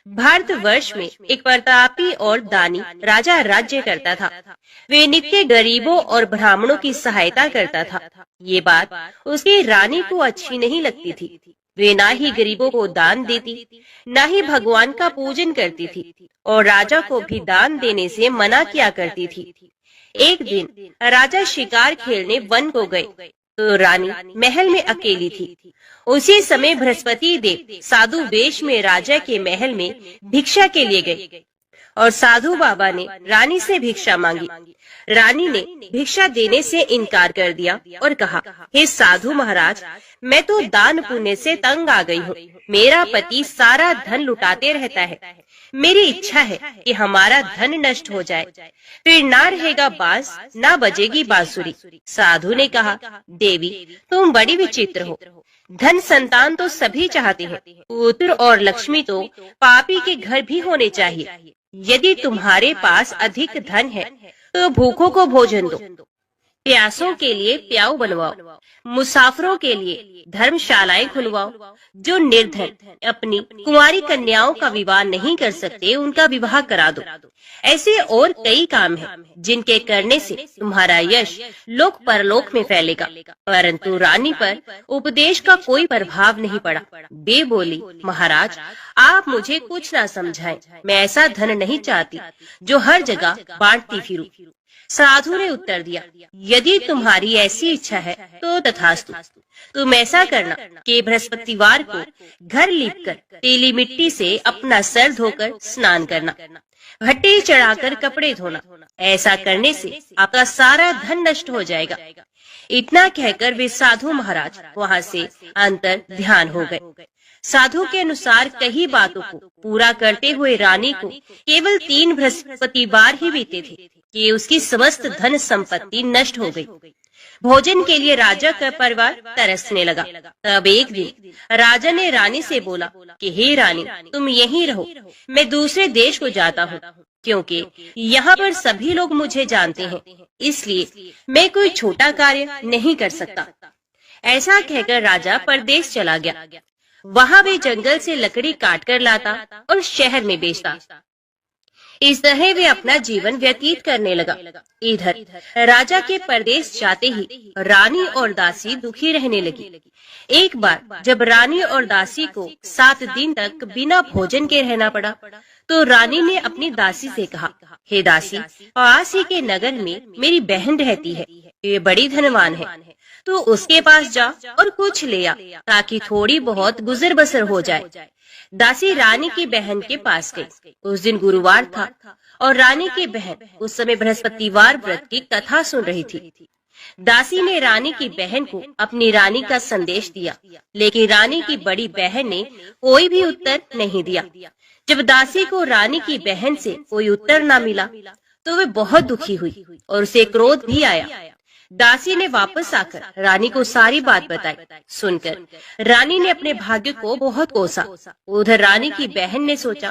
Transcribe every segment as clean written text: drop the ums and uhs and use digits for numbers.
भारतवर्ष में एक प्रतापी और दानी राजा राज्य करता था। वे नित्य गरीबों और ब्राह्मणों की सहायता करता था। ये बात उसकी रानी को अच्छी नहीं लगती थी। वे ना ही गरीबों को दान देती, ना ही भगवान का पूजन करती थी और राजा को भी दान देने से मना किया करती थी। एक दिन राजा शिकार खेलने वन को गए तो रानी महल में अकेली थी। उसी समय बृहस्पति देव साधु वेश में राजा के महल में भिक्षा के लिए गए और साधु बाबा ने रानी से भिक्षा मांगी। रानी ने भिक्षा देने से इनकार कर दिया और कहा, हे साधु महाराज, मैं तो दान पुण्य से तंग आ गई हूँ। मेरा पति सारा धन लुटाते रहता है। मेरी इच्छा है कि हमारा धन नष्ट हो जाए, फिर ना रहेगा बांस, ना बजेगी बांसुरी। साधु ने कहा, देवी, तुम बड़ी विचित्र हो। धन संतान तो सभी चाहते हैं, पुत्र और लक्ष्मी तो पापी के घर भी होने चाहिए। यदि तुम्हारे पास अधिक धन है तो भूखों को भोजन दो, प्यासों के लिए प्याऊ बनवाओ, मुसाफिरों के लिए धर्मशालाएं खुलवाओ। जो निर्धन अपनी कुंवारी कन्याओं का विवाह नहीं कर सकते, उनका विवाह करा दो। ऐसे और कई काम हैं जिनके करने से तुम्हारा यश लोक परलोक में फैलेगा। परंतु रानी पर उपदेश का कोई प्रभाव नहीं पड़ा। वे बोली, महाराज, आप मुझे कुछ ना समझाएं। मैं ऐसा धन नहीं चाहती जो हर जगह बांटती फिरूं। साधु ने उत्तर दिया, यदि तुम्हारी ऐसी इच्छा है तो तथास्तु। तुम ऐसा करना कि बृहस्पतिवार को घर लीपकर तेली मिट्टी से अपना सर धोकर स्नान करना, भट्टी चढ़ाकर कपड़े धोना। ऐसा करने से आपका सारा धन नष्ट हो जाएगा। इतना कहकर वे साधु महाराज वहाँ से अंतर ध्यान हो गए। साधु के अनुसार कई बातों को पूरा करते हुए रानी को केवल 3 बृहस्पतिवार ही बीते थे कि उसकी समस्त धन संपत्ति नष्ट हो गई। भोजन के लिए राजा का परिवार तरसने लगा। तब एक दिन राजा ने रानी से बोला कि हे रानी, तुम यहीं रहो, मैं दूसरे देश को जाता हूँ, क्योंकि यहाँ पर सभी लोग मुझे जानते हैं, इसलिए मैं कोई छोटा कार्य नहीं कर सकता। ऐसा कहकर राजा परदेश चला गया। वहाँ वे जंगल से लकड़ी काट कर लाता और शहर में बेचता। इस तरह वे अपना जीवन व्यतीत करने लगा। इधर राजा के परदेश जाते ही रानी और दासी दुखी रहने लगी। एक बार जब रानी और दासी को 7 दिन तक बिना भोजन के रहना पड़ा, तो रानी ने अपनी दासी से कहा, हे दासी, पास ही के नगर में मेरी बहन रहती है, ये बड़ी धनवान है, तो उसके पास जा और कुछ ले आ, ताकि थोड़ी बहुत गुजर बसर हो जाए। दासी रानी की बहन के पास गई। उस दिन गुरुवार था और रानी की बहन उस समय बृहस्पतिवार व्रत की कथा सुन रही थी। दासी ने रानी की बहन को अपनी रानी का संदेश दिया, लेकिन रानी की बड़ी बहन ने कोई भी उत्तर नहीं दिया। जब दासी को रानी की बहन से कोई उत्तर न मिला तो वे बहुत दुखी हुई और उसे क्रोध भी आया। दासी ने वापस आकर रानी को सारी बात बताई। सुनकर रानी ने अपने भाग्य को बहुत कोसा। उधर रानी की बहन ने सोचा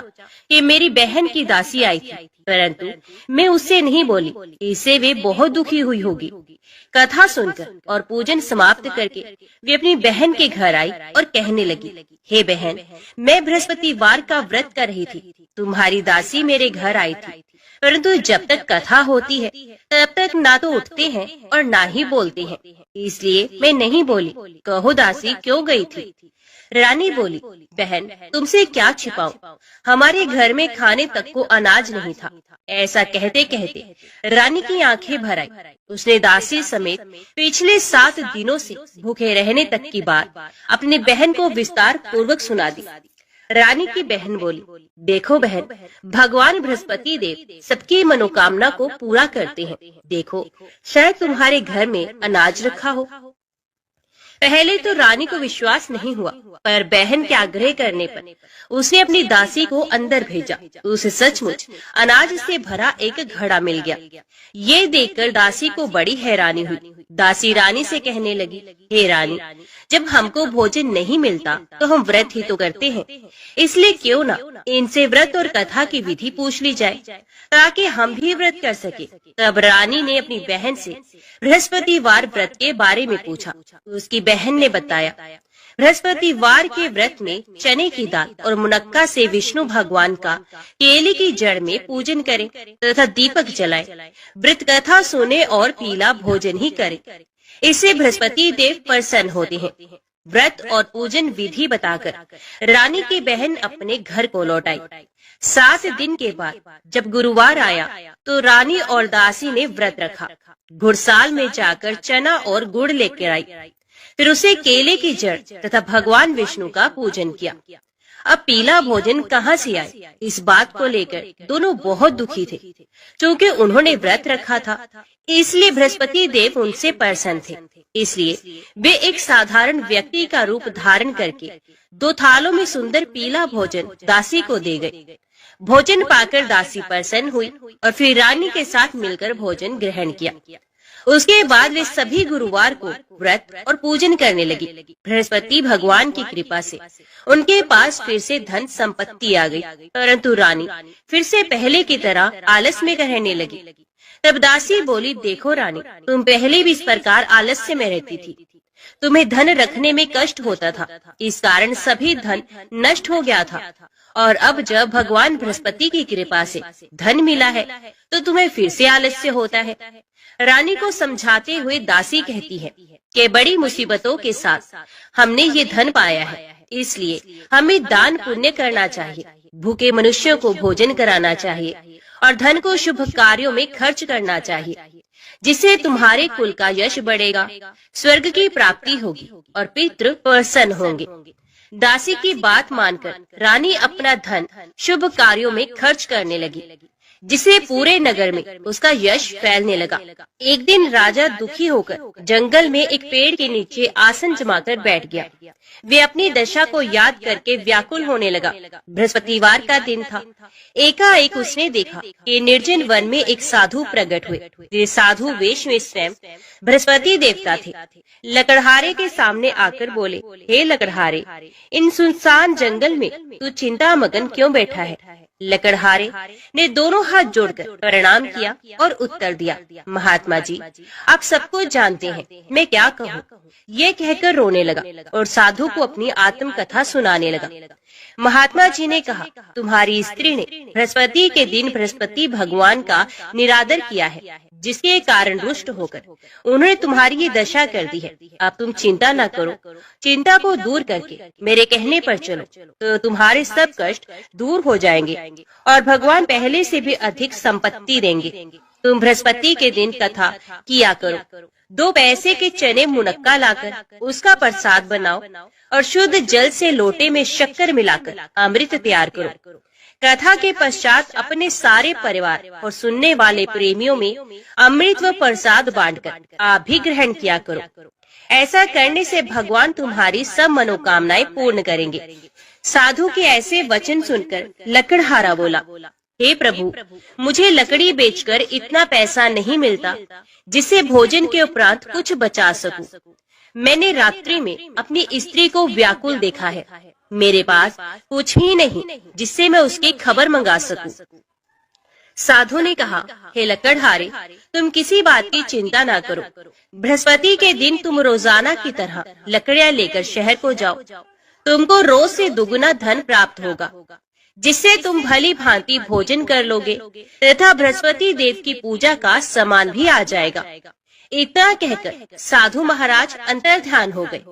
कि मेरी बहन की दासी आई थी, परंतु मैं उससे नहीं बोली, इससे वे बहुत दुखी हुई होगी। कथा सुनकर और पूजन समाप्त करके वे अपनी बहन के घर आई और कहने लगी, हे बहन, मैं बृहस्पतिवार का व्रत कर रही थी, तुम्हारी दासी मेरे घर आई थी, परंतु जब तक कथा होती है तब तक ना तो उठते हैं और ना ही बोलते हैं, इसलिए मैं नहीं बोली। कहो दासी, क्यों गई थी? रानी बोली, बहन, तुमसे क्या छिपाऊं, हमारे घर में खाने तक को अनाज नहीं था। ऐसा कहते कहते रानी की आंखें भर आई। उसने दासी समेत पिछले 7 दिनों से भूखे रहने तक की बात अपनी बहन को विस्तार पूर्वक सुना दी। रानी की बहन बोली, देखो बहन, भगवान बृहस्पति देव सबकी मनोकामना को पूरा करते हैं। देखो, शायद तुम्हारे घर में अनाज रखा हो। पहले तो रानी को विश्वास नहीं हुआ, पर बहन के आग्रह करने पर उसने अपनी दासी को अंदर भेजा। उसे सचमुच अनाज से भरा एक घड़ा मिल गया। ये देखकर दासी को बड़ी हैरानी हुई। दासी रानी से कहने लगी, हे रानी, जब हमको भोजन नहीं मिलता तो हम व्रत ही तो करते हैं, इसलिए क्यों ना इनसे व्रत और कथा की विधि पूछ ली जाए, ताकि हम भी व्रत कर सके। तब रानी ने अपनी बहन से बृहस्पतिवार व्रत के बारे में पूछा। उसकी बहन ने बताया, बृहस्पतिवार के व्रत में चने की दाल और मुनक्का से विष्णु भगवान का केले की जड़ में पूजन करें तथा दीपक जलाएं। व्रत कथा सुने और पीला भोजन ही करें। इससे बृहस्पति देव प्रसन्न होते हैं। व्रत और पूजन विधि बताकर रानी की बहन अपने घर को लौट आई। 7 दिन के बाद जब गुरुवार आया तो रानी और दासी ने व्रत रखा। घुड़साल में जाकर चना और गुड़ लेकर आई। फिर उसे केले की जड़ तथा भगवान विष्णु का पूजन किया। अब पीला भोजन कहाँ से आए, इस बात को लेकर दोनों बहुत दुखी थे। क्योंकि उन्होंने व्रत रखा था, इसलिए बृहस्पति देव उनसे प्रसन्न थे। इसलिए वे एक साधारण व्यक्ति का रूप धारण करके 2 थालों में सुंदर पीला भोजन दासी को दे गए। भोजन पाकर दासी प्रसन्न हुई और फिर रानी के साथ मिलकर भोजन ग्रहण किया। उसके बाद वे सभी गुरुवार को व्रत और पूजन करने लगी। बृहस्पति भगवान की कृपा से उनके पास फिर से धन संपत्ति आ गई, परंतु रानी फिर से पहले की तरह आलस में रहने लगी। तब दासी बोली, देखो रानी, तुम पहले भी इस प्रकार आलस्य में रहती थी। तुम्हें धन रखने में कष्ट होता था, इस कारण सभी धन नष्ट हो गया था। और अब जब भगवान बृहस्पति की कृपा से धन मिला है तो तुम्हें फिर से आलस्य होता है। रानी को समझाते हुए दासी कहती है कि बड़ी मुसीबतों के साथ हमने ये धन पाया है, इसलिए हमें दान पुण्य करना चाहिए, भूखे मनुष्यों को भोजन कराना चाहिए और धन को शुभ कार्यों में खर्च करना चाहिए, जिससे तुम्हारे कुल का यश बढ़ेगा, स्वर्ग की प्राप्ति होगी और पितृ प्रसन्न होंगे। दासी की बात मानकर रानी अपना धन शुभ कार्यों में खर्च करने लगी, जिससे पूरे नगर में उसका यश फैलने लगा। एक दिन राजा दुखी होकर जंगल में एक पेड़ के नीचे आसन जमाकर बैठ गया। वे अपनी दशा को याद करके व्याकुल होने लगा। बृहस्पतिवार का दिन था। एकाएक उसने देखा कि निर्जन वन में एक साधु प्रकट हुए। वे साधु वेश में स्वयं बृहस्पति देवता थे। लकड़हारे के सामने आकर बोले, हे लकड़हारे, इन सुनसान जंगल में तू चिंता मगन क्यों बैठा है? लकड़हारे ने दोनों हाथ जोड़कर प्रणाम किया और उत्तर दिया, महात्मा जी, आप सब कुछ जानते हैं, मैं क्या कहूँ। ये कहकर रोने लगा और साधु को अपनी आत्म कथा सुनाने लगा। महात्मा जी ने कहा, तुम्हारी स्त्री ने बृहस्पति के दिन बृहस्पति भगवान का निरादर किया है, जिसके कारण रुष्ट होकर उन्होंने तुम्हारी ये दशा कर दी है। अब तुम चिंता न करो, चिंता को दूर करके मेरे कहने पर चलो तो तुम्हारे सब कष्ट दूर हो जाएंगे और भगवान पहले से भी अधिक संपत्ति देंगे। तुम बृहस्पति के दिन कथा किया करो, 2 पैसे के चने मुनक्का लाकर उसका प्रसाद बनाओ और शुद्ध जल से लोटे में शक्कर मिलाकर अमृत तैयार करो। कथा के पश्चात अपने सारे परिवार और सुनने वाले प्रेमियों में अमृत व प्रसाद बांटकर आप भी ग्रहण किया करो। ऐसा करने से भगवान तुम्हारी सब मनोकामनाएं पूर्ण करेंगे। साधु के ऐसे वचन सुनकर लकड़हारा बोला, हे प्रभु, मुझे लकड़ी बेचकर इतना पैसा नहीं मिलता जिससे भोजन के उपरांत कुछ बचा सकूं। मैंने रात्रि में अपनी स्त्री को व्याकुल देखा है। मेरे पास कुछ भी नहीं जिससे मैं उसकी खबर मंगा सकूं। साधु ने कहा, हे लकड़हारे, तुम किसी बात की चिंता न करो। बृहस्पति के दिन तुम रोजाना की तरह लकड़ियां लेकर शहर को जाओ। तुमको रोज से दुगुना धन प्राप्त होगा, जिससे तुम भली भांति भोजन कर लोगे तथा बृहस्पति देव की पूजा का सामान भी आ जाएगा। इतना कहकर साधु महाराज अंतर्ध्यान हो गए।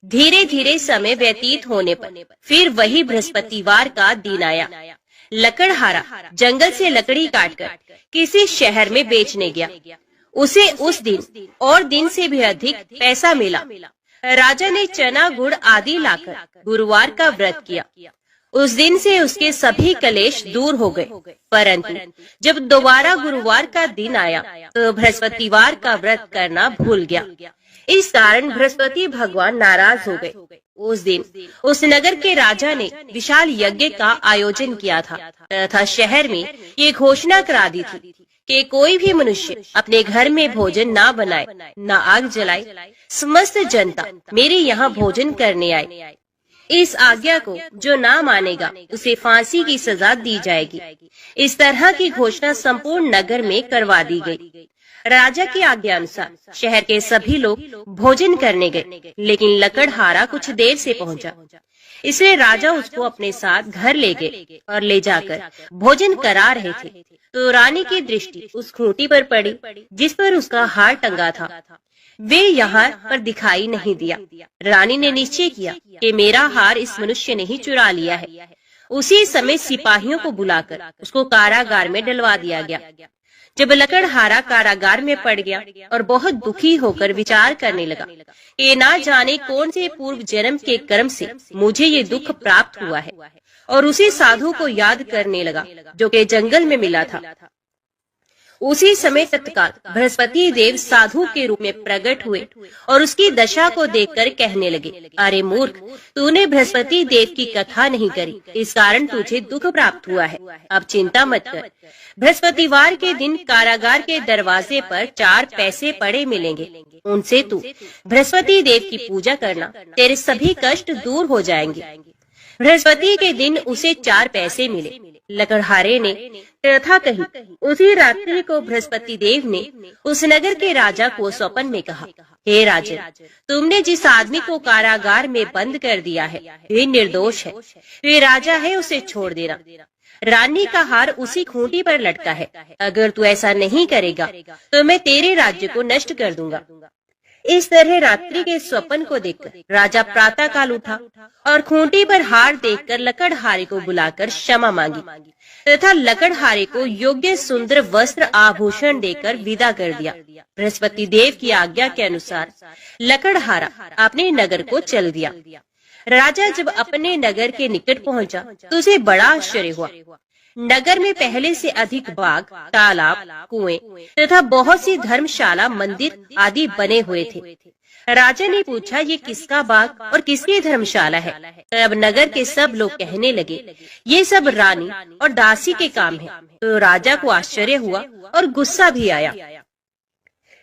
धीरे धीरे समय व्यतीत होने पर फिर वही बृहस्पतिवार का दिन आया। लकड़हारा जंगल से लकड़ी काटकर किसी शहर में बेचने गया। उसे उस दिन और दिन से भी अधिक पैसा मिला। राजा ने चना गुड़ आदि लाकर गुरुवार का व्रत किया। उस दिन से उसके सभी कलेश दूर हो गए। परंतु जब दोबारा गुरुवार का दिन आया तो बृहस्पतिवार का व्रत करना भूल गया। इस कारण बृहस्पति भगवान नाराज हो गए। उस दिन उस नगर के राजा ने विशाल यज्ञ का आयोजन किया था तथा शहर में ये घोषणा करा दी थी कि कोई भी मनुष्य अपने घर में भोजन ना बनाए, ना आग जलाए। समस्त जनता मेरे यहाँ भोजन करने आए। इस आज्ञा को जो ना मानेगा उसे फांसी की सजा दी जाएगी। इस तरह की घोषणा संपूर्ण नगर में करवा दी गई। राजा की आज्ञा अनुसार शहर के सभी लोग भोजन करने गए, लेकिन लकड़हारा कुछ देर से पहुंचा। इसलिए राजा उसको अपने साथ घर ले गए और ले जाकर भोजन करा रहे थे तो रानी की दृष्टि उस खूंटी पर पड़ी जिस पर उसका हार टंगा था। वे यहाँ पर दिखाई नहीं दिया। रानी ने निश्चय किया कि मेरा हार इस मनुष्य ने ही चुरा लिया है। उसी समय सिपाहियों को बुलाकर उसको कारागार में डलवा दिया गया। जब लकड़हारा कारागार में पड़ गया और बहुत दुखी होकर विचार करने लगा कि ना जाने कौन से पूर्व जन्म के कर्म से मुझे ये दुख प्राप्त हुआ है, और उसी साधु को याद करने लगा जो कि जंगल में मिला था। उसी समय तत्काल बृहस्पति देव साधु के रूप में प्रकट हुए और उसकी दशा को देखकर कहने लगे, अरे मूर्ख, तूने बृहस्पति देव की कथा नहीं करी, इस कारण तुझे दुख प्राप्त हुआ है। अब चिंता मत कर, बृहस्पतिवार के दिन कारागार के दरवाजे पर 4 पैसे पड़े मिलेंगे। उनसे तू बृहस्पति देव की पूजा करना, तेरे सभी कष्ट दूर हो जाएंगे। बृहस्पति के दिन उसे 4 पैसे मिले। लकड़हारे ने कथा कही। उसी रात्रि को बृहस्पति देव ने उस नगर के राजा को स्वप्न में कहा, हे राजन, तुमने जिस आदमी को कारागार में बंद कर दिया है वे निर्दोष है, वे राजा है, उसे छोड़ देना। रानी का हार उसी खूंटी पर लटका है। अगर तू ऐसा नहीं करेगा तो मैं तेरे राज्य को नष्ट कर दूंगा। इस तरह रात्रि के स्वप्न को देखकर राजा प्रातः काल उठा और खूंटी पर हार देखकर लकड़हारे को बुलाकर क्षमा मांगी तथा लकड़हारे को योग्य सुंदर वस्त्र आभूषण देकर विदा कर दिया। बृहस्पति देव की आज्ञा के अनुसार लकड़हारा अपने नगर को चल दिया। राजा जब अपने नगर के निकट पहुंचा तो उसे बड़ा आश्चर्य हुआ। नगर में पहले से अधिक बाग, तालाब, कुएं तथा बहुत सी धर्मशाला, मंदिर आदि बने हुए थे। राजा ने पूछा, ये किसका बाग और किसकी धर्मशाला है? तब नगर के सब लोग कहने लगे, ये सब रानी और दासी के काम है। तो राजा को आश्चर्य हुआ और गुस्सा भी आया।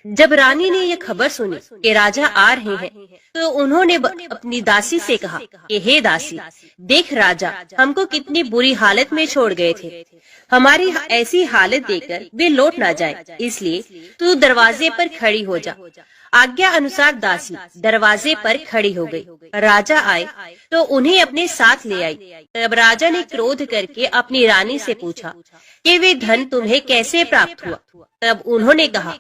जब रानी ने यह खबर सुनी कि राजा आ रहे हैं तो उन्होंने अपनी दासी से कहा कि हे दासी, देख राजा हमको कितनी बुरी हालत में छोड़ गए थे। हमारी ऐसी हालत देखकर वे लौट ना जाए, इसलिए तू दरवाजे पर खड़ी हो जा। आज्ञा अनुसार दासी दरवाजे पर खड़ी हो गई। राजा आए तो उन्हें अपने साथ ले आई। तब राजा ने क्रोध करके अपनी रानी से पूछा कि वे धन तुम्हें कैसे प्राप्त हुआ? तब उन्होंने कहा,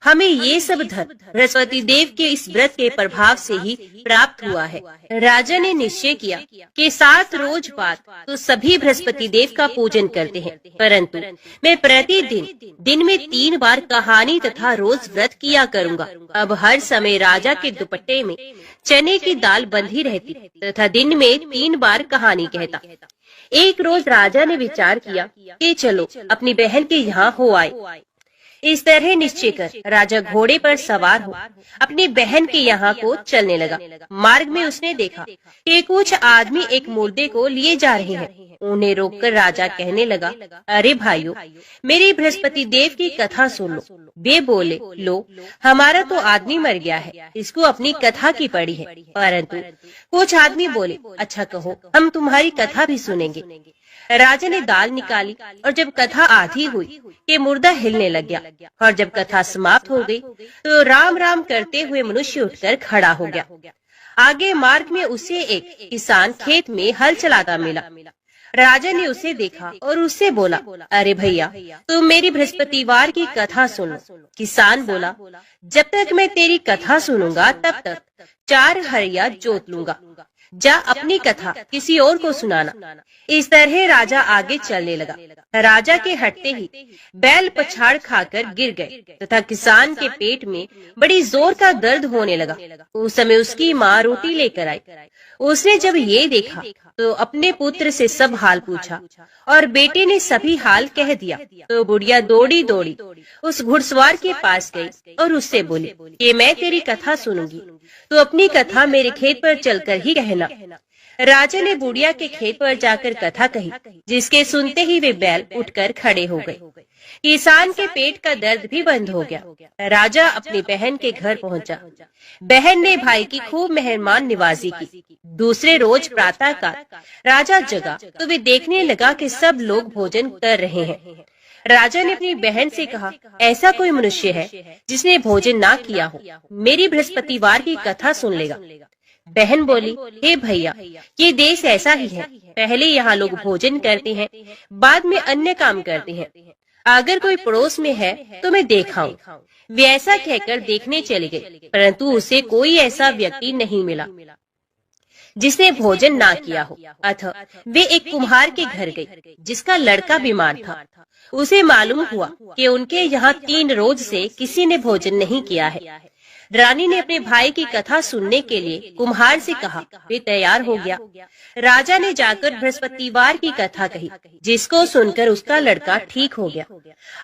हमें ये सब धन बृहस्पति देव के इस व्रत के प्रभाव से ही प्राप्त हुआ है। राजा ने निश्चय किया कि 7 रोज बाद तो सभी बृहस्पति देव का पूजन करते हैं, परंतु मैं प्रतिदिन दिन में 3 बार कहानी तथा रोज व्रत किया करूँगा। अब हर समय राजा के दुपट्टे में चने की दाल बंधी रहती तथा दिन में 3 बार कहानी कहता। एक रोज राजा ने विचार किया कि चलो अपनी बहन के यहाँ हो आए। इस तरह निश्चय कर राजा घोड़े पर सवार हो अपनी बहन के यहाँ को चलने लगा। मार्ग में उसने देखा कि कुछ आदमी एक मुर्दे को लिए जा रहे हैं। उन्हें रोककर राजा कहने लगा, अरे भाइयों, मेरी बृहस्पति देव की कथा सुन लो। वे बोले, लो हमारा तो आदमी मर गया है, इसको अपनी कथा की पड़ी है। परंतु कुछ आदमी बोले, अच्छा कहो, हम तुम्हारी कथा भी सुनेंगे। राजा ने दाल निकाली और जब कथा आधी हुई कि मुर्दा हिलने लग गया, और जब कथा समाप्त हो गई तो राम राम करते हुए मनुष्य उठकर खड़ा हो गया। आगे मार्ग में उसे एक किसान खेत में हल चलाता मिला। राजा ने उसे देखा और उससे बोला, अरे भैया, तुम मेरी बृहस्पतिवार की कथा सुनो। किसान बोला, जब तक मैं तेरी कथा सुनूंगा तब तक 4 हरिया जोत लूंगा। जा अपनी कथा किसी और को सुनाना। इस तरह राजा आगे चलने लगा। राजा के हटते ही बैल पछाड़ खाकर गिर गए तथा किसान के पेट में बड़ी जोर का दर्द होने लगा। उस समय उसकी माँ रोटी लेकर आई। उसने जब ये देखा तो अपने पुत्र से सब हाल पूछा और बेटे ने सभी हाल कह दिया। तो बुढ़िया दौड़ी दौड़ी उस घुड़सवार के पास गई और उससे बोली कि मैं तेरी कथा सुनूंगी, तो अपनी कथा मेरे खेत पर चलकर ही कहना। राजा ने बुढ़िया के खेत पर जाकर कथा कही, जिसके सुनते ही वे बैल उठकर खड़े हो गए। किसान के पेट का दर्द भी बंद हो गया। राजा अपनी बहन के घर पहुंचा। बहन ने भाई की खूब मेहमान निवाजी की। दूसरे रोज प्रातः काल राजा जगा तो वे देखने लगा कि सब लोग भोजन कर रहे हैं। राजा ने अपनी बहन से कहा, ऐसा कोई मनुष्य है जिसने भोजन ना किया हो, मेरी बृहस्पतिवार की कथा सुन लेगा। बहन बोली, हे भैया, ये देश ऐसा ही है, पहले यहाँ लोग भोजन करते हैं, बाद में अन्य काम करते हैं। अगर कोई पड़ोस में है तो मैं देखाऊं। वे ऐसा कहकर देखने चले गए, परंतु उसे कोई ऐसा व्यक्ति नहीं मिला जिसने भोजन ना किया हो। अतः वे एक कुम्हार के घर गई, जिसका लड़का बीमार था। उसे मालूम हुआ कि उनके यहाँ 3 रोज से किसी ने भोजन नहीं किया है। रानी ने अपने भाई की कथा सुनने के लिए कुम्हार से कहा। वे तैयार हो गया। राजा ने जाकर बृहस्पतिवार की कथा कही, जिसको सुनकर उसका लड़का ठीक हो गया।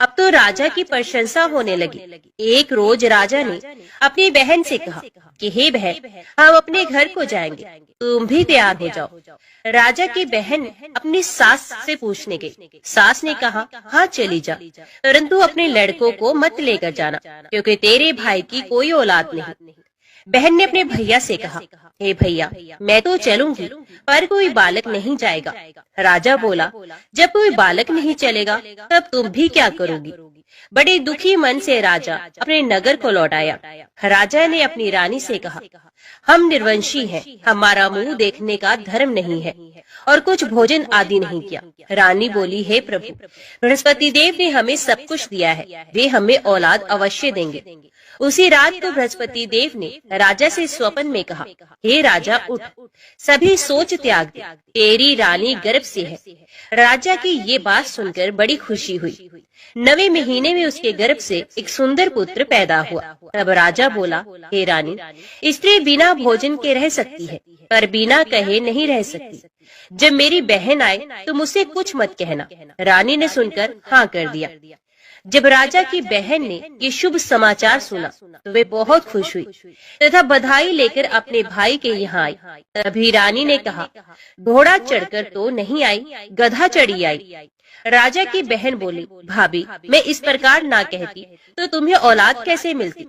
अब तो राजा की प्रशंसा होने लगी। एक रोज राजा ने अपनी बहन से कहा कि हे बहन, हम अपने घर को जाएंगे, तुम भी तैयार हो जाओ। राजा की बहन अपनी सास से पूछने गई। सास ने कहा, हाँ चली जा, परंतु अपने लड़कों को मत लेकर जाना, क्योंकि तेरे भाई की कोई औलाद नहीं। बहन ने अपने भैया से कहा, हे भैया, मैं तो चलूंगी, पर कोई बालक नहीं जाएगा। राजा बोला, जब कोई बालक नहीं चलेगा तब तुम भी क्या करोगी? बड़े दुखी मन से राजा अपने नगर को लौट आया। राजा ने अपनी रानी से कहा, हम निर्वंशी हैं, हमारा मुंह देखने का धर्म नहीं है और कुछ भोजन आदि नहीं किया। रानी बोली, हे प्रभु, बृहस्पति देव ने हमें सब कुछ दिया है, वे हमें औलाद अवश्य देंगे। उसी रात को बृहस्पति देव ने राजा से स्वप्न में कहा, हे राजा, उठ, सभी सोच त्याग दे, तेरी रानी गर्भ से है। राजा की ये बात सुनकर बड़ी खुशी हुई। 9वें महीने में उसके गर्भ से एक सुंदर पुत्र पैदा हुआ। तब राजा बोला, हे रानी, स्त्री बिना भोजन के रह सकती है, पर बिना कहे नहीं रह सकती। जब मेरी बहन आए तुम उसे कुछ मत कहना। रानी ने सुनकर हाँ कर दिया। जब राजा की बहन ने ये शुभ समाचार सुना तो वे बहुत खुश हुई तथा बधाई लेकर अपने भाई के यहाँ आई। तभी रानी ने कहा, घोड़ा चढ़कर तो नहीं आई, गधा चढ़ी आई। राजा की बहन बोली, भाभी, मैं इस प्रकार ना कहती तो तुम्हें औलाद कैसे मिलती?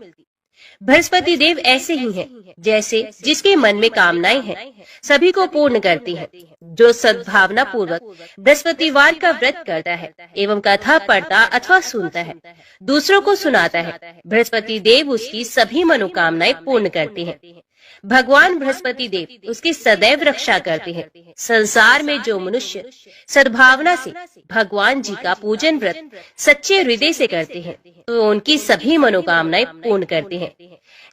बृहस्पति देव ऐसे ही हैं, जैसे जिसके मन में कामनाएं हैं सभी को पूर्ण करती हैं। जो सद्भावना पूर्वक बृहस्पतिवार का व्रत करता है एवं कथा पढ़ता अथवा सुनता है, दूसरों को सुनाता है, बृहस्पति देव उसकी सभी मनोकामनाएं पूर्ण करते हैं। भगवान बृहस्पति देव उसकी सदैव रक्षा करते हैं। संसार में जो मनुष्य सद्भावना से भगवान जी का पूजन व्रत सच्चे हृदय से करते हैं तो उनकी सभी मनोकामनाएं पूर्ण करते हैं।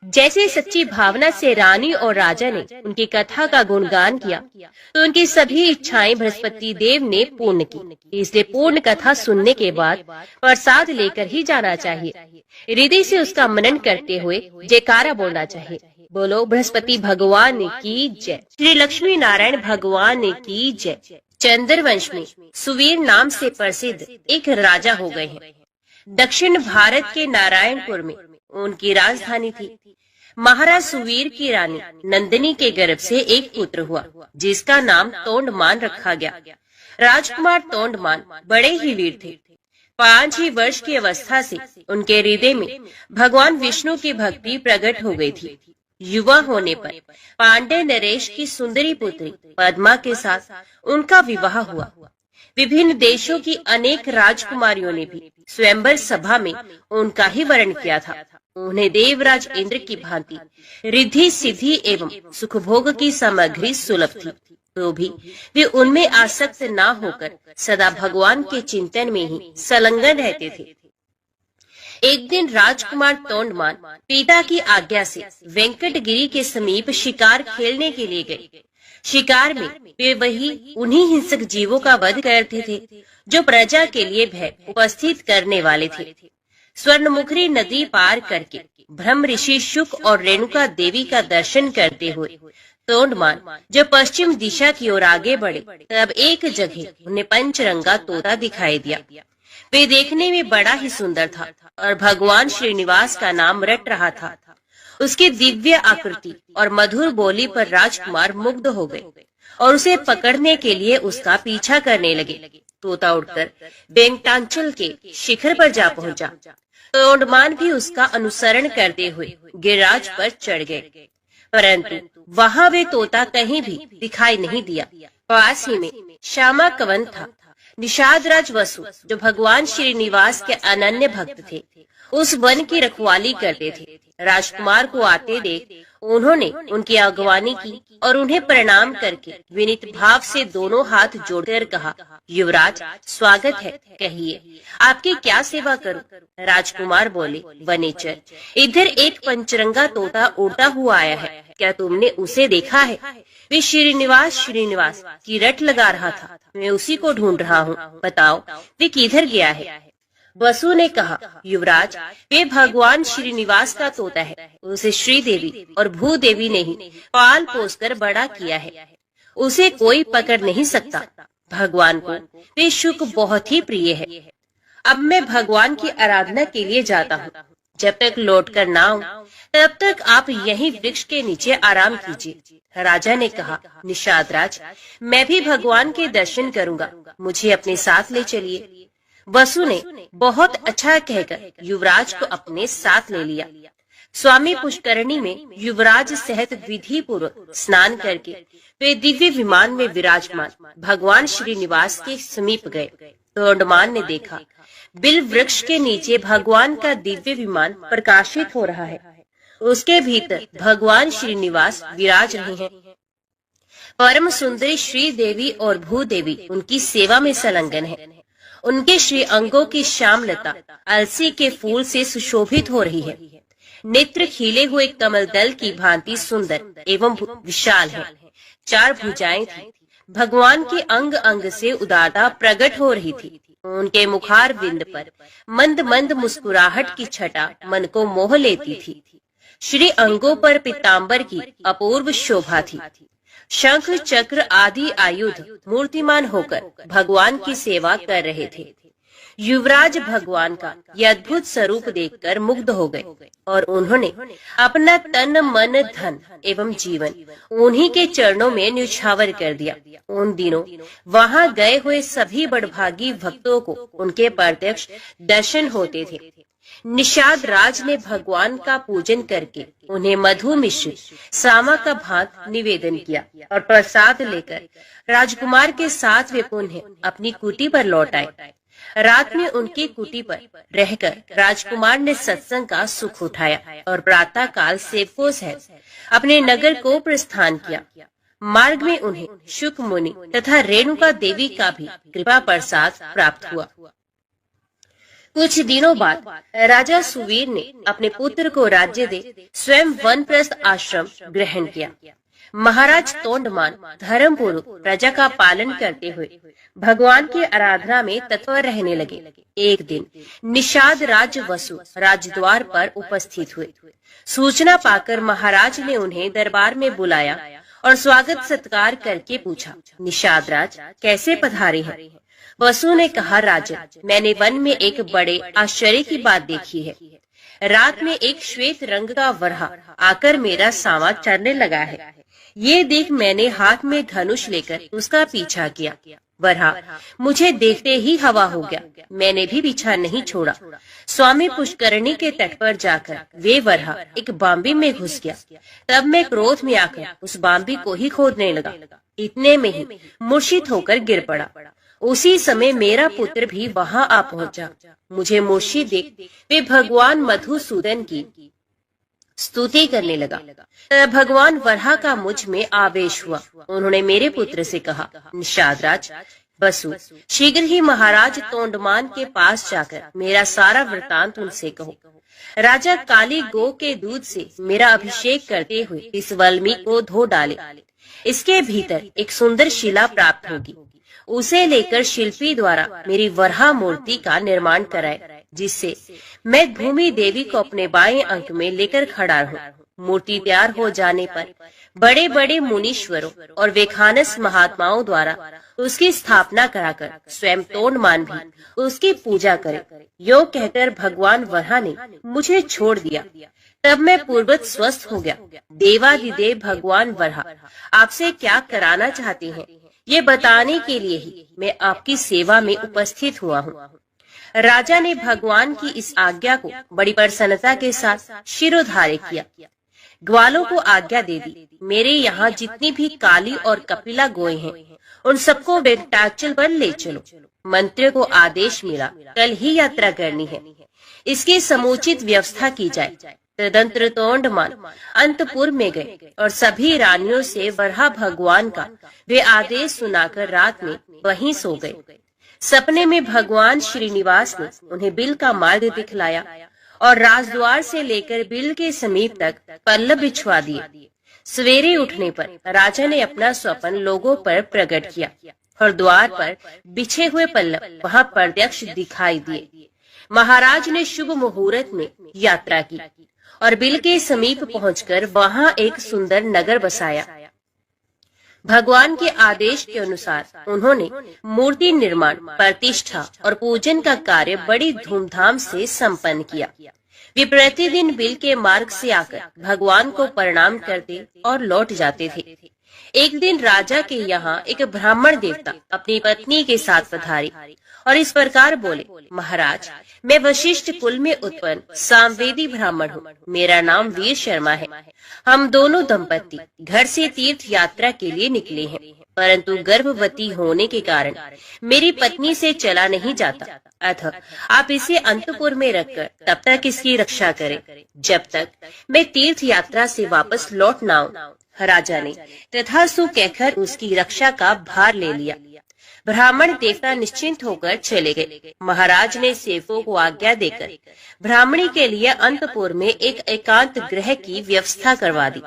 जैसे सच्ची भावना से रानी और राजा ने उनकी कथा का गुणगान किया तो उनकी सभी इच्छाएं बृहस्पति देव ने पूर्ण की। इसलिए पूर्ण कथा सुनने के बाद प्रसाद लेकर ही जाना चाहिए। हृदय से उसका मनन करते हुए जयकारा बोलना चाहिए। बोलो बृहस्पति भगवान की जय। श्री लक्ष्मी नारायण भगवान की जय। चंद्रवंश में सुवीर नाम से प्रसिद्ध एक राजा हो गए हैं। दक्षिण भारत के नारायणपुर में उनकी राजधानी थी। महाराज सुवीर की रानी नंदिनी के गर्भ से एक पुत्र हुआ, जिसका नाम तोंडमान रखा गया। राजकुमार तोंडमान बड़े ही वीर थे। 5 ही वर्ष की अवस्था से उनके हृदय में भगवान विष्णु की भक्ति प्रकट हो गई थी। युवा होने पर पांडे नरेश की सुंदरी पुत्री पद्मा के साथ उनका विवाह हुआ। विभिन्न देशों की अनेक राजकुमारियों ने भी स्वयंवर सभा में उनका ही वर्ण किया था। उन्हें देवराज इंद्र की भांति रिद्धि सिद्धि एवं सुखभोग की सामग्री सुलभ थी, तो भी वे उनमें आसक्त न होकर सदा भगवान के चिंतन में ही संलग्न रहते थे। एक दिन राजकुमार तोंडमान पिता की आज्ञा से वेंकटगिरी के समीप शिकार खेलने के लिए गए। शिकार में वे उन्हीं हिंसक जीवों का वध करते थे जो प्रजा के लिए भय उपस्थित करने वाले थे। स्वर्णमुखरी नदी पार करके ब्रह्म ऋषि शुक और रेणुका देवी का दर्शन करते हुए तोंडमान जब पश्चिम दिशा की ओर आगे बढ़े तब एक जगह उन्हें पंचरंगा तोता दिखाई दिया। वे देखने में बड़ा ही सुंदर था और भगवान श्रीनिवास का नाम रट रहा था। उसकी दिव्य आकृति और मधुर बोली पर राजकुमार मुग्ध हो गए और उसे पकड़ने के लिए उसका पीछा करने लगे। तोता उड़कर बेंगटांचल के शिखर पर जा पहुंचा। तोंडमान भी उसका अनुसरण करते हुए गिरिराज पर चढ़ गए, परंतु वहां वे तोता कहीं भी दिखाई नहीं दिया। पास ही में श्यामा कवन था। निषाद राज वसु, जो भगवान श्रीनिवास के अनन्य भक्त थे, उस वन की रखवाली करते थे। राजकुमार को आते देख उन्होंने उनकी अगवानी की और उन्हें प्रणाम करके विनीत भाव से दोनों हाथ जोड़कर कहा, युवराज स्वागत है, कहिए आपकी क्या सेवा करूं? राजकुमार बोले, वनेचर, इधर एक पंचरंगा तोता उड़ता हुआ आया है, क्या तुमने उसे देखा है? वे श्रीनिवास की रट लगा रहा था, मैं उसी को ढूंढ रहा हूँ, बताओ वे किधर गया है? वसु ने कहा, युवराज वे भगवान श्रीनिवास का तोता है, उसे श्रीदेवी और भूदेवी ने ही पाल पोस कर बड़ा किया है, उसे कोई पकड़ नहीं सकता। भगवान को वे शुक बहुत ही प्रिय है। अब मैं भगवान की आराधना के लिए जाता हूँ, जब तक लौट कर ना आऊं तब तक आप यहीं वृक्ष के नीचे आराम कीजिए। राजा ने कहा, निषाद राज, मैं भी भगवान के दर्शन करूंगा, मुझे अपने साथ ले चलिए। वसु ने बहुत अच्छा कहकर युवराज को अपने साथ ले लिया। स्वामी पुष्करणी में युवराज सहित विधि पूर्वक स्नान करके वे दिव्य विमान में विराजमान भगवान श्रीनिवास के समीप गए। तोंडमान ने देखा, बिल वृक्ष के नीचे भगवान का दिव्य विमान प्रकाशित हो रहा है, उसके भीतर भगवान श्रीनिवास विराज रहे हैं। परम सुंदरी श्री देवी और भूदेवी उनकी सेवा में संलग्न है। उनके श्री अंगों की श्यामलता अलसी के फूल से सुशोभित हो रही है। नेत्र खिले हुए कमल दल की भांति सुंदर एवं विशाल है। 4 भुजाएं थी। भगवान के अंग अंग से उदारता प्रकट हो रही थी। उनके मुखार बिंद पर मंद मंद मुस्कुराहट की छटा मन को मोह लेती थी। श्री अंगों पर पीताम्बर की अपूर्व शोभा थी। शंख चक्र आदि आयुध मूर्तिमान होकर भगवान की सेवा कर रहे थे। युवराज भगवान का यह अद्भुत स्वरूप देखकर मुग्ध हो गए और उन्होंने अपना तन मन धन एवं जीवन उन्हीं के चरणों में न्यौछावर कर दिया। उन दिनों वहां गए हुए सभी बड़भागी भक्तों को उनके प्रत्यक्ष दर्शन होते थे। निषाद राज ने भगवान का पूजन करके उन्हें मधु मिश्र सामा का भात निवेदन किया और प्रसाद लेकर राजकुमार के साथ वे पुनः अपनी कुटी पर लौट आए। रात में उनकी कुटी पर रहकर राजकुमार ने सत्संग का सुख उठाया और प्रातः काल सेवकों सहित अपने नगर को प्रस्थान किया। मार्ग में उन्हें शुक मुनि तथा रेणुका देवी का भी कृपा प्रसाद प्राप्त हुआ। कुछ दिनों बाद राजा सुवीर ने अपने पुत्र को राज्य दे स्वयं वनप्रस्थ आश्रम ग्रहण किया। महाराज तोंडमान धर्मपूर्वक प्रजा का पालन करते हुए भगवान की आराधना में तत्पर रहने लगे। एक दिन निषाद राज वसु राजद्वार पर उपस्थित हुए। सूचना पाकर महाराज ने उन्हें दरबार में बुलाया और स्वागत सत्कार करके पूछा, निषाद राज कैसे पधारे हैं? वसु ने कहा, राजन, मैंने वन में एक बड़े आश्चर्य की बात देखी है। रात में एक श्वेत रंग का वरहा आकर मेरा सावा चरने लगा है। ये देख मैंने हाथ में धनुष लेकर उसका पीछा किया। वरहा मुझे देखते ही हवा हो गया। मैंने भी पीछा नहीं छोड़ा। स्वामी पुष्करणी के तट पर जाकर वे वरहा एक बांबी में घुस गया। तब मैं क्रोध में आकर उस बांबी को ही खोदने लगा। इतने में ही मूर्छित होकर गिर पड़ा। उसी समय मेरा पुत्र भी वहां आ पहुंचा। मुझे मूर्छित देख वे भगवान मधुसूदन की स्तुति करने लगा। भगवान वरहा का मुझ में आवेश हुआ। उन्होंने मेरे पुत्र से कहा, निषाद राज बसु, शीघ्र ही महाराज तोंडमान के पास जाकर मेरा सारा वृतांत उनसे कहो। राजा काली गौ के दूध से मेरा अभिषेक करते हुए इस वल्मी को धो डाले। इसके भीतर एक सुंदर शिला प्राप्त होगी। उसे लेकर शिल्पी द्वारा मेरी वरहा मूर्ति का निर्माण कराए, जिससे मैं भूमि देवी को अपने बाएं अंक में लेकर खड़ा रहूं। मूर्ति तैयार हो जाने पर बड़े बड़े मुनीश्वरों और वेखानस महात्माओं द्वारा उसकी स्थापना कराकर स्वयं तोंडमान भी उसकी पूजा करे। यो कहकर भगवान वरहा ने मुझे छोड़ दिया। तब मैं पूर्वत स्वस्थ हो गया। देवादिदेव भगवान वरहा आपसे क्या कराना चाहते हैं, ये बताने के लिए ही मैं आपकी सेवा में उपस्थित हुआ हूँ। राजा ने भगवान की इस आज्ञा को बड़ी प्रसन्नता के साथ शिरोधार्य किया। ग्वालों को आज्ञा दे दी, मेरे यहाँ जितनी भी काली और कपिला गोएं हैं उन सबको वेंकटाचल पर ले चलो। मंत्रियों को आदेश मिला, कल ही यात्रा करनी है, इसकी समुचित व्यवस्था की जाए। तदंतर तोंडमान अंतपुर में गए और सभी रानियों से वराह भगवान का वे आदेश सुनाकर रात में वहीं सो गए। सपने में भगवान श्रीनिवास ने उन्हें बिल का मार्ग दिखलाया और राजद्वार से लेकर बिल के समीप तक पल्लव बिछवा दिए। सवेरे उठने पर राजा ने अपना स्वप्न लोगों पर प्रकट किया और द्वार पर बिछे हुए पल्लव वहां प्रत्यक्ष दिखाई दिए। महाराज ने शुभ मुहूर्त में यात्रा की और बिल के समीप पहुंचकर वहां एक सुंदर नगर बसाया। भगवान के आदेश के अनुसार उन्होंने मूर्ति निर्माण, प्रतिष्ठा और पूजन का कार्य बड़ी धूमधाम से संपन्न किया। वे प्रतिदिन बिल के मार्ग से आकर भगवान को प्रणाम करते और लौट जाते थे। एक दिन राजा के यहाँ एक ब्राह्मण देवता अपनी पत्नी के साथ पधारे और इस प्रकार बोले, महाराज, मैं वशिष्ठ कुल में उत्पन्न सामवेदी ब्राह्मण हूँ। मेरा नाम वीर शर्मा है। हम दोनों दंपति घर से तीर्थ यात्रा के लिए निकले हैं, परंतु गर्भवती होने के कारण मेरी पत्नी से चला नहीं जाता। अतः आप इसे अंतपुर में रखकर तब तक इसकी रक्षा करें जब तक मैं तीर्थ यात्रा से वापस लौट न आऊं। राजा ने तथास्तु कहकर उसकी रक्षा का भार ले लिया। ब्राह्मण देवता निश्चिंत होकर चले गए। महाराज ने सेवकों को आज्ञा देकर ब्राह्मणी के लिए अंतपुर में एक एकांत गृह की व्यवस्था करवा दी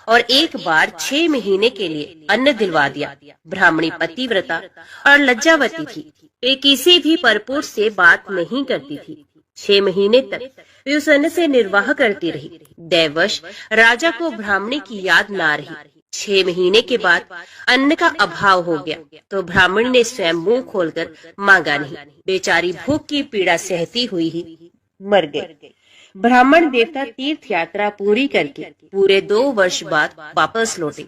और एक बार 6 महीने के लिए अन्न दिलवा दिया। ब्राह्मणी पतिव्रता और लज्जावती थी। वे किसी भी परपुरुष से बात नहीं करती थी। 6 महीने तक वे उस अन्न से निर्वाह करती रही। दैवश राजा को ब्राह्मणी की याद ना रही। 6 महीने के बाद अन्न का अभाव हो गया तो ब्राह्मण ने स्वयं मुंह खोलकर मांगा नहीं। बेचारी भूख की पीड़ा सहती हुई ही मर गई। ब्राह्मण देवता तीर्थ यात्रा पूरी करके पूरे 2 वर्ष बाद वापस लौटे।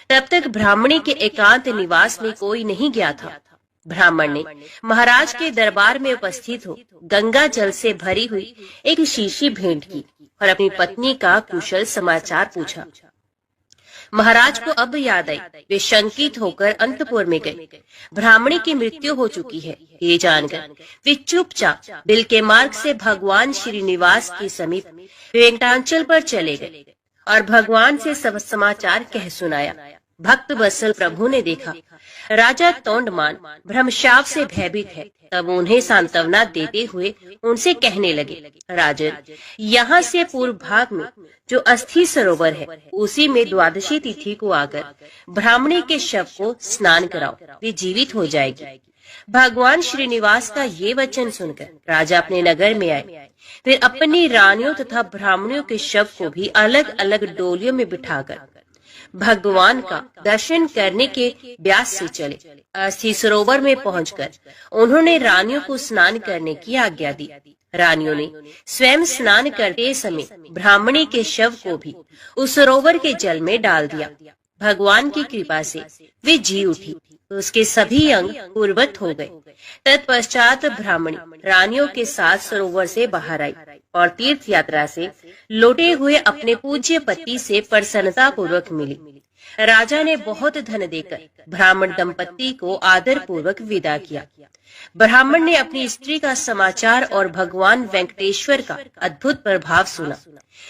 तब तक ब्राह्मणी के एकांत निवास में कोई नहीं गया था। ब्राह्मण ने महाराज के दरबार में उपस्थित हो गंगा जल से भरी हुई एक शीशी भेंट की और अपनी पत्नी का कुशल समाचार पूछा। महाराज को अब याद आई। वे शंकित होकर अंतपुर में गए। ब्राह्मणी की मृत्यु हो चुकी है ये जानकर वे चुपचाप बिल के मार्ग से भगवान श्रीनिवास के समीप वेंकटाचल पर चले गए और भगवान से सब समाचार कह सुनाया। भक्त वत्सल प्रभु ने देखा राजा तोंडमान भ्रमशाप से भयभीत है। तब उन्हें सांत्वना देते हुए उनसे कहने लगे, राजन, यहाँ से पूर्व भाग में जो अस्थि सरोवर है उसी में द्वादशी तिथि को आकर ब्राह्मणी के शव को स्नान कराओ, वे जीवित हो जाएगी। भगवान श्रीनिवास का ये वचन सुनकर राजा अपने नगर में आए। फिर अपनी रानियों तथा ब्राह्मणियों के शव को भी अलग अलग डोलियों में बिठाकर भगवान का दर्शन करने के ब्यास से चले। अस्थि सरोवर में पहुंचकर उन्होंने रानियों को स्नान करने की आज्ञा दी। रानियों ने स्वयं स्नान करते समय ब्राह्मणी के शव को भी उस सरोवर के जल में डाल दिया। भगवान की कृपा से वे जी उठी, उसके सभी अंग पूर्वत हो गए। तत्पश्चात ब्राह्मणी रानियों के साथ सरोवर से बाहर आई और तीर्थ यात्रा से लौटे हुए अपने पूज्य पति से प्रसन्नता पूर्वक मिली। राजा ने बहुत धन देकर ब्राह्मण दंपति को आदर पूर्वक विदा किया। ब्राह्मण ने अपनी स्त्री का समाचार और भगवान वेंकटेश्वर का अद्भुत प्रभाव सुना।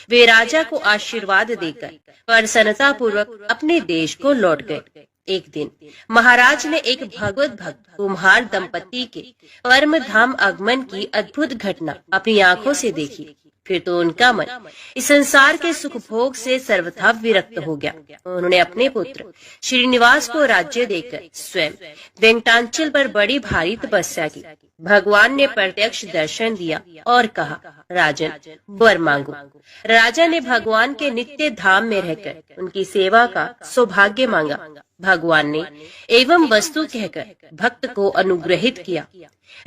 वे राजा को आशीर्वाद देकर प्रसन्नता पूर्वक अपने देश को लौट गए। एक दिन महाराज ने एक भगवत भक्त कुम्हार दंपति के परम धाम आगमन की अद्भुत घटना अपनी आंखों से देखी। फिर तो उनका मन इस संसार के सुख भोग से सर्वथा विरक्त हो गया। उन्होंने अपने पुत्र श्रीनिवास को राज्य देकर स्वयं वेंकटाचल पर बड़ी भारी तपस्या की। भगवान ने प्रत्यक्ष दर्शन दिया और कहा, राजन, वर मांगो। राजा ने भगवान के नित्य धाम में रहकर उनकी सेवा का सौभाग्य मांगा। भगवान ने एवं वस्तु कहकर भक्त को अनुग्रहित किया।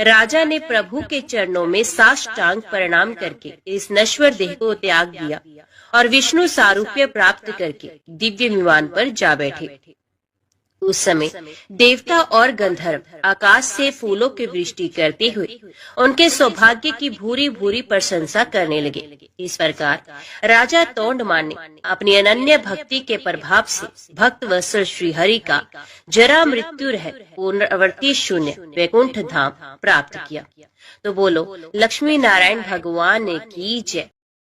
राजा ने प्रभु के चरणों में साष्टांग प्रणाम करके इस नश्वर देह को त्याग दिया और विष्णु सारूप्य प्राप्त करके दिव्य विमान पर जा बैठे। उस समय देवता और गंधर्व आकाश से फूलों की वृष्टि करते हुए उनके सौभाग्य की भूरी भूरी प्रशंसा करने लगे। इस प्रकार राजा तोंडमान ने अपनी अनन्य भक्ति के प्रभाव से भक्त वत्सल श्री हरि का जरा मृत्यु रहित पुनरावृत्ति शून्य वैकुंठ धाम प्राप्त किया। तो बोलो लक्ष्मी नारायण भगवान की जय।